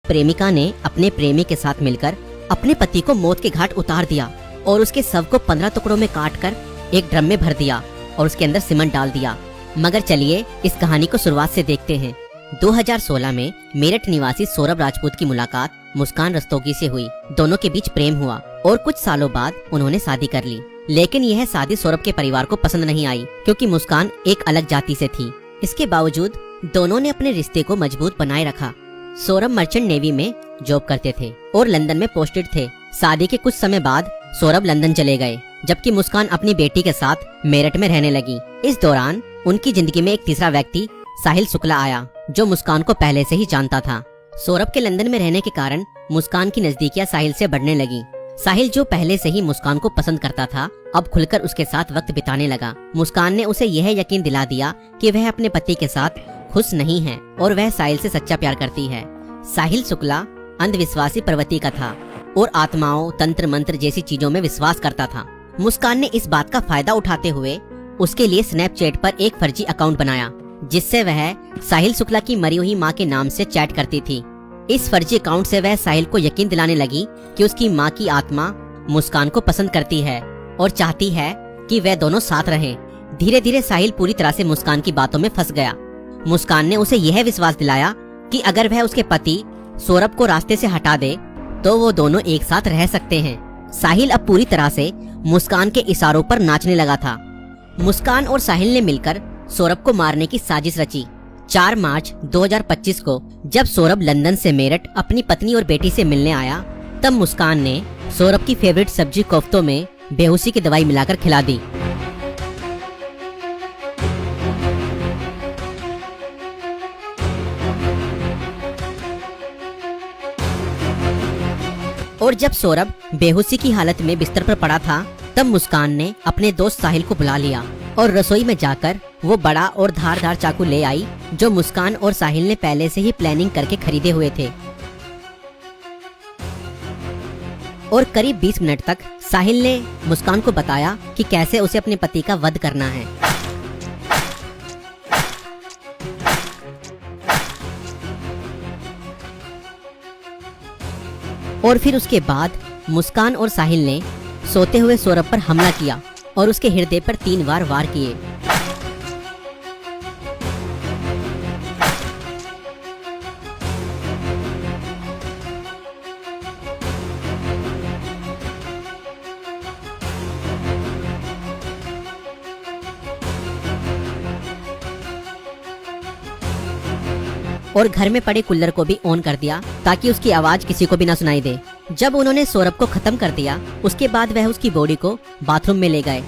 प्रेमिका ने अपने प्रेमी के साथ मिलकर अपने पति को मौत के घाट उतार दिया और उसके शव को 15 टुकड़ों में काट कर एक ड्रम में भर दिया और उसके अंदर सीमेंट डाल दिया। मगर चलिए इस कहानी को शुरुआत से देखते हैं। 2016 में मेरठ निवासी सौरभ राजपूत की मुलाकात मुस्कान रस्तोगी से हुई। दोनों के बीच प्रेम हुआ और कुछ सालों बाद उन्होंने शादी कर ली। लेकिन यह शादी सौरभ के परिवार को पसंद नहीं आई क्योंकि मुस्कान एक अलग जाति से थी। इसके बावजूद दोनों ने अपने रिश्ते को मजबूत बनाए रखा। सौरभ मर्चेंट नेवी में जॉब करते थे और लंदन में पोस्टेड थे। शादी के कुछ समय बाद सौरभ लंदन चले गए, जबकि मुस्कान अपनी बेटी के साथ मेरठ में रहने लगी। इस दौरान उनकी जिंदगी में एक तीसरा व्यक्ति साहिल शुक्ला आया, जो मुस्कान को पहले से ही जानता था। सौरभ के लंदन में रहने के कारण मुस्कान की नजदीकियां साहिल से बढ़ने लगी। साहिल, जो पहले से ही मुस्कान को पसंद करता था, अब खुलकर उसके साथ वक्त बिताने लगा। मुस्कान ने उसे यह यकीन दिला दिया कि वह अपने पति के साथ खुश नहीं है और वह साहिल से सच्चा प्यार करती है। साहिल शुक्ला अंधविश्वासी प्रवृत्ति का था और आत्माओं, तंत्र मंत्र जैसी चीजों में विश्वास करता था। मुस्कान ने इस बात का फायदा उठाते हुए उसके लिए स्नैपचैट पर एक फर्जी अकाउंट बनाया, जिससे वह साहिल शुक्ला की मरी हुई मां के नाम से चैट करती थी। इस फर्जी अकाउंट से वह साहिल को यकीन दिलाने लगी कि उसकी मां की आत्मा मुस्कान को पसंद करती है और चाहती है कि वह दोनों साथ रहें। धीरे धीरे साहिल पूरी तरह से मुस्कान की बातों में फंस गया। मुस्कान ने उसे यह विश्वास दिलाया कि अगर वह उसके पति सौरभ को रास्ते से हटा दे तो वो दोनों एक साथ रह सकते हैं। साहिल अब पूरी तरह से मुस्कान के इशारों पर नाचने लगा था। मुस्कान और साहिल ने मिलकर सौरभ को मारने की साजिश रची। 4 मार्च 2025 को जब सौरभ लंदन से मेरठ अपनी पत्नी और बेटी से मिलने आया, तब मुस्कान ने सौरभ की फेवरेट सब्जी कोफ्तों में बेहोशी की दवाई मिलाकर खिला दी। और जब सौरभ बेहोशी की हालत में बिस्तर पर पड़ा था, तब मुस्कान ने अपने दोस्त साहिल को बुला लिया और रसोई में जाकर वो बड़ा और धारदार चाकू ले आई, जो मुस्कान और साहिल ने पहले से ही प्लानिंग करके खरीदे हुए थे। और करीब 20 मिनट तक साहिल ने मुस्कान को बताया कि कैसे उसे अपने पति का वध करना है। और फिर उसके बाद मुस्कान और साहिल ने सोते हुए सौरभ पर हमला किया और उसके हृदय पर 3 बार वार किए। और घर में पड़े कूलर को भी ऑन कर दिया ताकि उसकी आवाज किसी को भी ना सुनाई दे। जब उन्होंने सौरभ को खत्म कर दिया, उसके बाद वह उसकी बॉडी को बाथरूम में ले गए।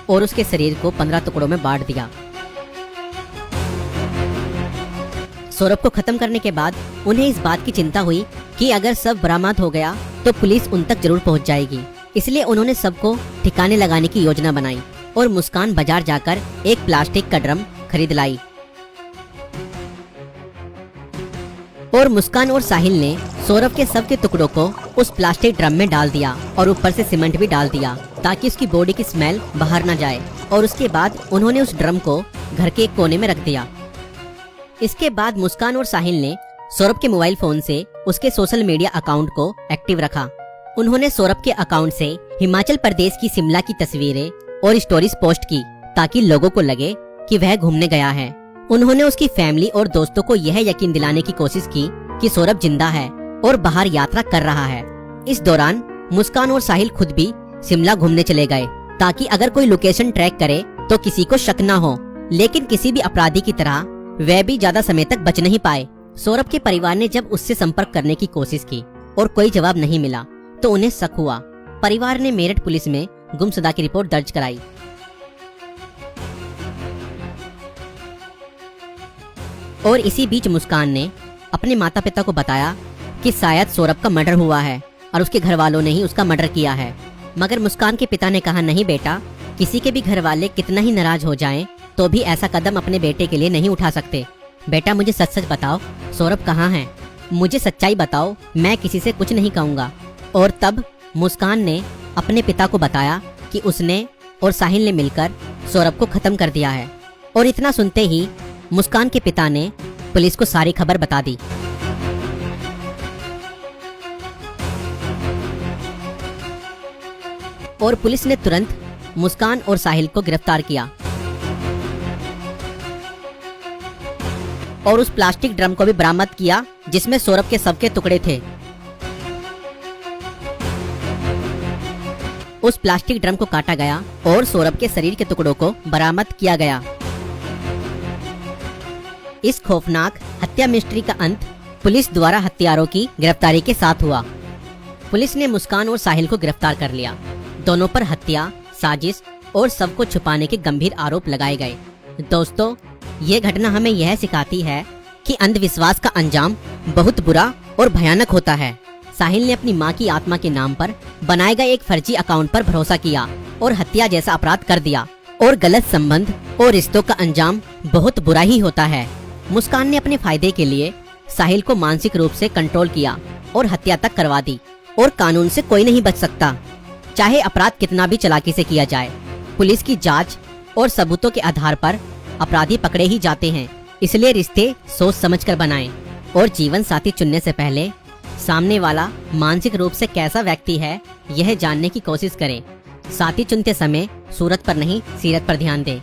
और उसके शरीर को 15 टुकड़ों में बांट दिया। सौरभ को खत्म करने के बाद उन्हें इस बात की चिंता हुई कि अगर सब बरामद हो गया तो पुलिस उन तक जरूर पहुंच जाएगी। इसलिए उन्होंने सबको ठिकाने लगाने की योजना बनाई और मुस्कान बाजार जाकर एक प्लास्टिक का ड्रम खरीद लाई। और मुस्कान और साहिल ने सौरभ के शव के टुकड़ों को उस प्लास्टिक ड्रम में डाल दिया और ऊपर से सीमेंट भी डाल दिया ताकि उसकी बॉडी की स्मेल बाहर न जाए। और उसके बाद उन्होंने उस ड्रम को घर के एक कोने में रख दिया। इसके बाद मुस्कान और साहिल ने सौरभ के मोबाइल फोन से उसके सोशल मीडिया अकाउंट को एक्टिव रखा। उन्होंने सौरभ के अकाउंट से हिमाचल प्रदेश की शिमला की तस्वीरें और स्टोरीज पोस्ट की ताकि लोगों को लगे कि वह घूमने गया है। उन्होंने उसकी फैमिली और दोस्तों को यह यकीन दिलाने की कोशिश की कि सौरभ जिंदा है और बाहर यात्रा कर रहा है। इस दौरान मुस्कान और साहिल खुद भी शिमला घूमने चले गए ताकि अगर कोई लोकेशन ट्रैक करे तो किसी को शक न हो। लेकिन किसी भी अपराधी की तरह वह भी ज्यादा समय तक बच नहीं पाए। सौरभ के परिवार ने जब उससे संपर्क करने की कोशिश की और कोई जवाब नहीं मिला तो उन्हें शक हुआ। परिवार ने मेरठ पुलिस में गुमशुदा की रिपोर्ट दर्ज कराई। और इसी बीच मुस्कान ने अपने माता पिता को बताया कि शायद सौरभ का मर्डर हुआ है और उसके घर वालों ने ही उसका मर्डर किया है। मगर मुस्कान के पिता ने कहा, नहीं बेटा, किसी के भी घर वाले कितना ही नाराज हो जाएं तो भी ऐसा कदम अपने बेटे के लिए नहीं उठा सकते। बेटा, मुझे सच सच बताओ, सौरभ कहाँ है? मुझे सच्चाई बताओ, मैं किसी से कुछ नहीं कहूँगा। और तब मुस्कान ने अपने पिता को बताया कि उसने और साहिल ने मिलकर सौरभ को खत्म कर दिया है। और इतना सुनते ही मुस्कान के पिता ने पुलिस को सारी खबर बता दी। और पुलिस ने तुरंत मुस्कान और साहिल को गिरफ्तार किया और उस प्लास्टिक ड्रम को भी बरामद किया जिसमें सौरभ के शव के टुकड़े थे। उस प्लास्टिक ड्रम को काटा गया और सौरभ के शरीर के टुकड़ों को बरामद किया गया। इस खौफनाक हत्या मिस्ट्री का अंत पुलिस द्वारा हत्यारों की गिरफ्तारी के साथ हुआ। पुलिस ने मुस्कान और साहिल को गिरफ्तार कर लिया। दोनों पर हत्या, साजिश और शव को छुपाने के गंभीर आरोप लगाए गए। दोस्तों, ये घटना हमें यह सिखाती है कि अंधविश्वास का अंजाम बहुत बुरा और भयानक होता है। साहिल ने अपनी मां की आत्मा के नाम पर बनाए गए एक फर्जी अकाउंट पर भरोसा किया और हत्या जैसा अपराध कर दिया। और गलत संबंध और रिश्तों का अंजाम बहुत बुरा ही होता है। मुस्कान ने अपने फायदे के लिए साहिल को मानसिक रूप से कंट्रोल किया और हत्या तक करवा दी। और कानून से कोई नहीं बच सकता, चाहे अपराध कितना भी चालाकी से किया जाए। पुलिस की जांच और सबूतों के आधार पर अपराधी पकड़े ही जाते हैं। इसलिए रिश्ते सोच समझकर बनाएं और जीवन साथी चुनने से पहले सामने वाला मानसिक रूप से कैसा व्यक्ति है यह जानने की कोशिश करें। साथी चुनते समय सूरत पर नहीं, सीरत पर ध्यान दें।